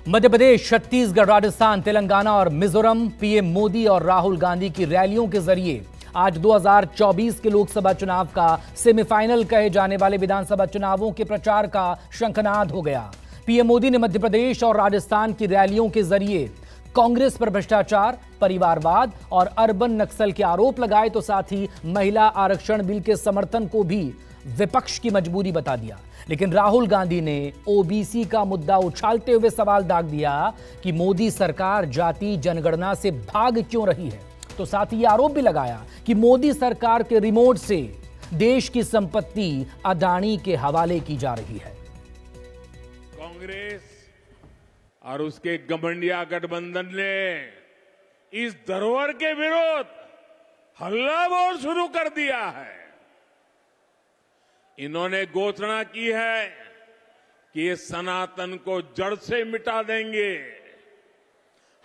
मध्य प्रदेश, छत्तीसगढ़, राजस्थान, तेलंगाना और मिजोरम पीएम मोदी और राहुल गांधी की रैलियों के जरिए आज 2024 के लोकसभा चुनाव का सेमीफाइनल कहे जाने वाले विधानसभा चुनावों के प्रचार का शंखनाद हो गया। पीएम मोदी ने मध्य प्रदेश और राजस्थान की रैलियों के जरिए कांग्रेस पर भ्रष्टाचार, परिवारवाद और अर्बन नक्सल के आरोप लगाए, तो साथ ही महिला आरक्षण बिल के समर्थन को भी विपक्ष की मजबूरी बता दिया। लेकिन राहुल गांधी ने ओबीसी का मुद्दा उछालते हुए सवाल दाग दिया कि मोदी सरकार जाति जनगणना से भाग क्यों रही है। तो साथ ही आरोप भी लगाया कि मोदी सरकार के रिमोट से देश की संपत्ति अदानी के हवाले की जा रही है। कांग्रेस और उसके गठबंधन गठबंधन ने इस धरोहर के विरोध हल्ला बोल शुरू कर दिया है। इन्होंने घोषणा की है कि ये सनातन को जड़ से मिटा देंगे,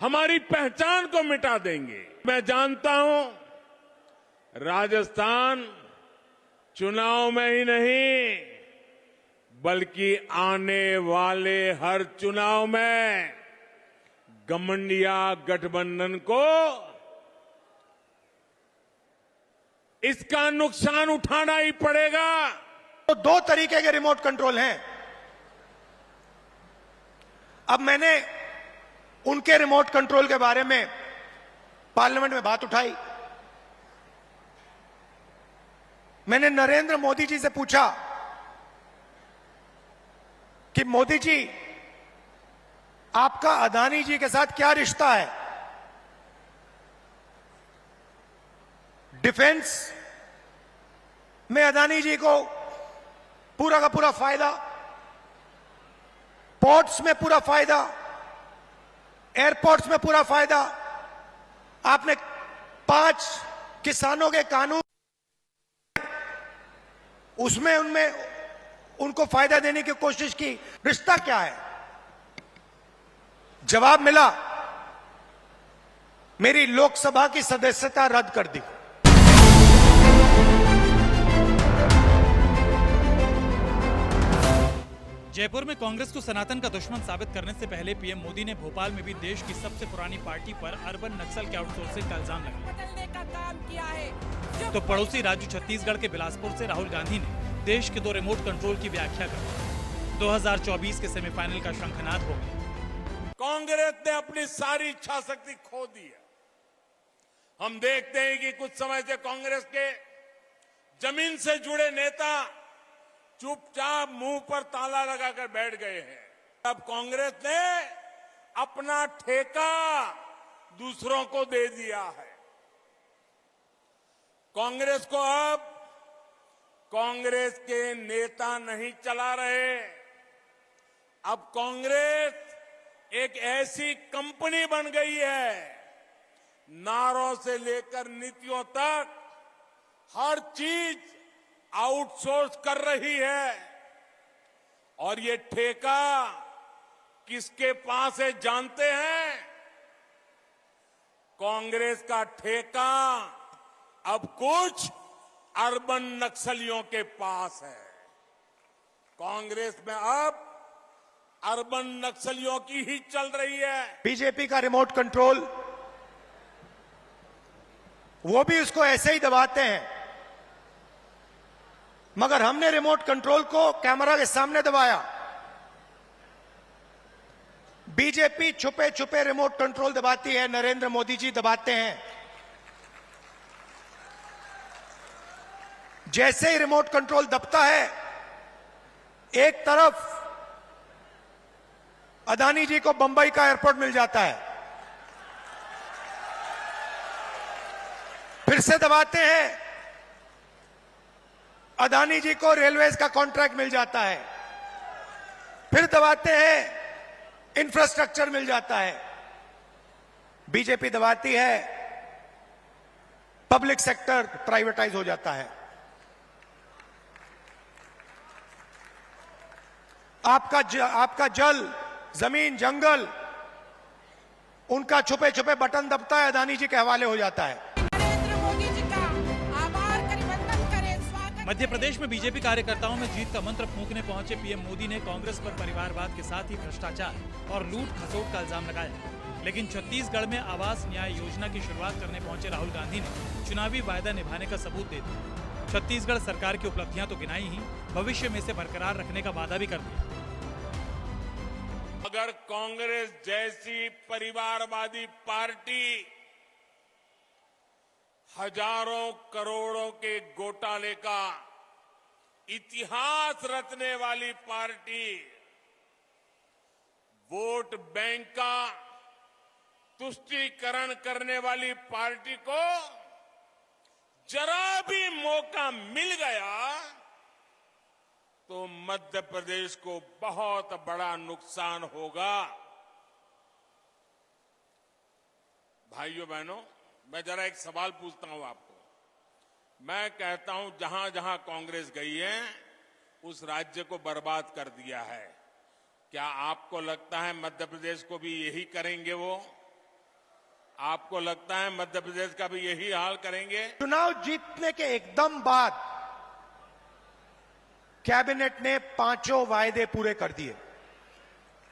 हमारी पहचान को मिटा देंगे। मैं जानता हूं राजस्थान चुनाव में ही नहीं बल्कि आने वाले हर चुनाव में गठबंधन गठबंधन को इसका नुकसान उठाना ही पड़ेगा। तो दो तरीके के रिमोट कंट्रोल हैं। अब मैंने उनके रिमोट कंट्रोल के बारे में पार्लियामेंट में बात उठाई। मैंने नरेंद्र मोदी जी से पूछा कि मोदी जी, आपका अदानी जी के साथ क्या रिश्ता है? डिफेंस में अदानी जी को पूरा का पूरा फायदा, पोर्ट्स में पूरा फायदा, एयरपोर्ट्स में पूरा फायदा। आपने 5 किसानों के कानून उसमें उनको फायदा देने की कोशिश की। रिश्ता क्या है? जवाब मिला, मेरी लोकसभा की सदस्यता रद्द कर दी। जयपुर में कांग्रेस को सनातन का दुश्मन साबित करने से पहले पीएम मोदी ने भोपाल में भी देश की सबसे पुरानी पार्टी पर अर्बन नक्सल के आउटसोर्सिंग का इल्जाम लगाया। का काम किया है। तो पड़ोसी राज्य छत्तीसगढ़ के बिलासपुर से राहुल गांधी ने देश के 2 रिमोट कंट्रोल की व्याख्या कर 2024 के सेमीफाइनल का शंखनाद हो गया। कांग्रेस ने अपनी सारी इच्छा शक्ति खो दी है। हम देखते हैं कि कुछ समय से कांग्रेस के जमीन से जुड़े नेता चुपचाप मुंह पर ताला लगाकर बैठ गए हैं। अब कांग्रेस ने अपना ठेका दूसरों को दे दिया है। कांग्रेस को अब कांग्रेस के नेता नहीं चला रहे। अब कांग्रेस एक ऐसी कंपनी बन गई है, नारों से लेकर नीतियों तक हर चीज आउटसोर्स कर रही है। और ये ठेका किसके पास है जानते हैं? कांग्रेस का ठेका अब कुछ अर्बन नक्सलियों के पास है। कांग्रेस में अब अर्बन नक्सलियों की ही चल रही है। बीजेपी का रिमोट कंट्रोल, वो भी उसको ऐसे ही दबाते हैं, मगर हमने रिमोट कंट्रोल को कैमरा के सामने दबाया। बीजेपी छुपे छुपे रिमोट कंट्रोल दबाती है, नरेंद्र मोदी जी दबाते हैं। जैसे ही रिमोट कंट्रोल दबता है, एक तरफ अदानी जी को बंबई का एयरपोर्ट मिल जाता है, फिर से दबाते हैं, अदानी जी को रेलवेज का कॉन्ट्रैक्ट मिल जाता है, फिर दबाते हैं, इंफ्रास्ट्रक्चर मिल जाता है। बीजेपी दबाती है, पब्लिक सेक्टर प्राइवेटाइज हो जाता है। आपका जल, जमीन, जंगल, उनका छुपे छुपे बटन दबता है, अदानी जी के हवाले हो जाता है। मध्य प्रदेश में बीजेपी कार्यकर्ताओं में जीत का मंत्र फूंकने पहुंचे पीएम मोदी ने कांग्रेस पर परिवारवाद के साथ ही भ्रष्टाचार और लूट खसोट का इल्जाम लगाया। लेकिन छत्तीसगढ़ में आवास न्याय योजना की शुरुआत करने पहुंचे राहुल गांधी ने चुनावी वायदा निभाने का सबूत दे दिया। छत्तीसगढ़ सरकार की उपलब्धियां तो गिनाई ही, भविष्य में इसे बरकरार रखने का वादा भी कर दिया। अगर कांग्रेस जैसी परिवारवादी पार्टी हजारों करोड़ों के घोटाले का इतिहास रचने वाली पार्टी, वोट बैंक का तुष्टीकरण करने वाली पार्टी को जरा भी मौका मिल गया तो मध्य प्रदेश को बहुत बड़ा नुकसान होगा। भाइयों बहनों, मैं जरा एक सवाल पूछता हूं आपको। मैं कहता हूं जहां जहां कांग्रेस गई है उस राज्य को बर्बाद कर दिया है। क्या आपको लगता है मध्य प्रदेश को भी यही करेंगे वो? आपको लगता है मध्य प्रदेश का भी यही हाल करेंगे? चुनाव जीतने के एकदम बाद कैबिनेट ने 5 वायदे पूरे कर दिए।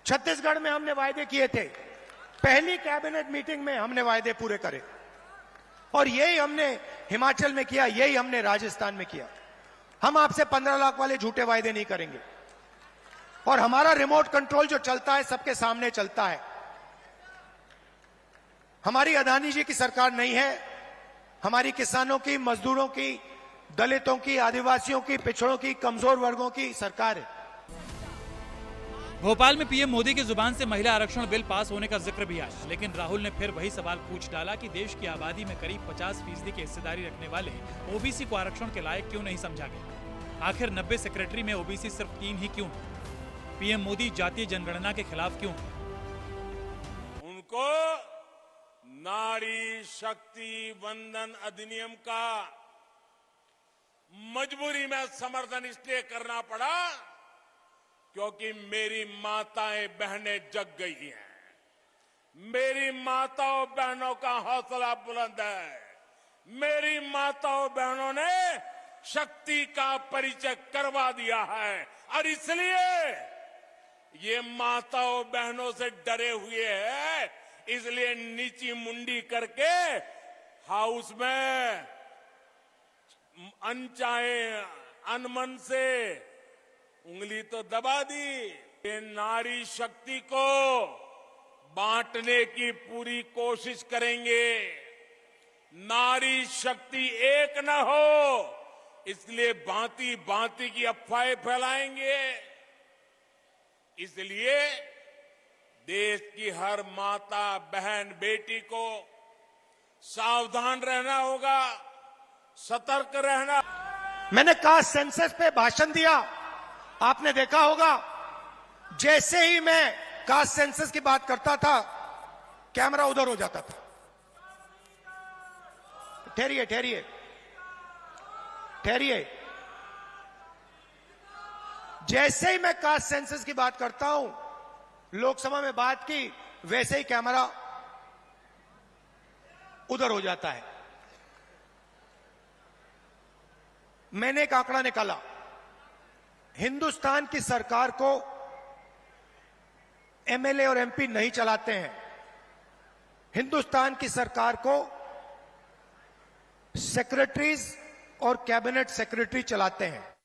छत्तीसगढ़ में हमने वायदे किए थे, पहली कैबिनेट मीटिंग में हमने वायदे पूरे करे, और यही हमने हिमाचल में किया, यही हमने राजस्थान में किया। हम आपसे 15 लाख वाले झूठे वायदे नहीं करेंगे, और हमारा रिमोट कंट्रोल जो चलता है सबके सामने चलता है। हमारी अदानी जी की सरकार नहीं है, हमारी किसानों की, मजदूरों की, दलितों की, आदिवासियों की, पिछड़ों की, कमजोर वर्गों की सरकार है। भोपाल में पीएम मोदी की जुबान से महिला आरक्षण बिल पास होने का जिक्र भी आया, लेकिन राहुल ने फिर वही सवाल पूछ डाला कि देश की आबादी में करीब 50% की हिस्सेदारी रखने वाले ओबीसी को आरक्षण के लायक क्यों नहीं समझा गया। आखिर 90 सेक्रेटरी में ओबीसी सिर्फ 3 ही क्यों? पीएम मोदी जातीय जनगणना के खिलाफ क्यों? उनको नारी शक्ति वंदन अधिनियम का मजबूरी में समर्थन इसलिए करना पड़ा क्योंकि मेरी माताएं बहनें जग गई हैं। मेरी माताओं बहनों का हौसला बुलंद है। मेरी माताओं बहनों ने शक्ति का परिचय करवा दिया है, और इसलिए ये माताओं बहनों से डरे हुए हैं। इसलिए नीची मुंडी करके हाउस में अनचाहे अनमन से उंगली तो दबा दी। ये नारी शक्ति को बांटने की पूरी कोशिश करेंगे। नारी शक्ति एक न हो इसलिए भांति भांति की अफवाहें फैलाएंगे। इसलिए देश की हर माता बहन बेटी को सावधान रहना होगा, सतर्क रहना। मैंने कास्ट सेंसस पे भाषण दिया, आपने देखा होगा। जैसे ही मैं कास्ट सेंसस की बात करता था कैमरा उधर हो जाता था। ठहरिए ठहरिए ठहरिए। जैसे ही मैं कास्ट सेंसस की बात करता हूं, लोकसभा में बात की, वैसे ही कैमरा उधर हो जाता है। मैंने एक आंकड़ा निकाला, हिंदुस्तान की सरकार को एमएलए और एमपी नहीं चलाते हैं, हिंदुस्तान की सरकार को सेक्रेटरीज और कैबिनेट सेक्रेटरी चलाते हैं।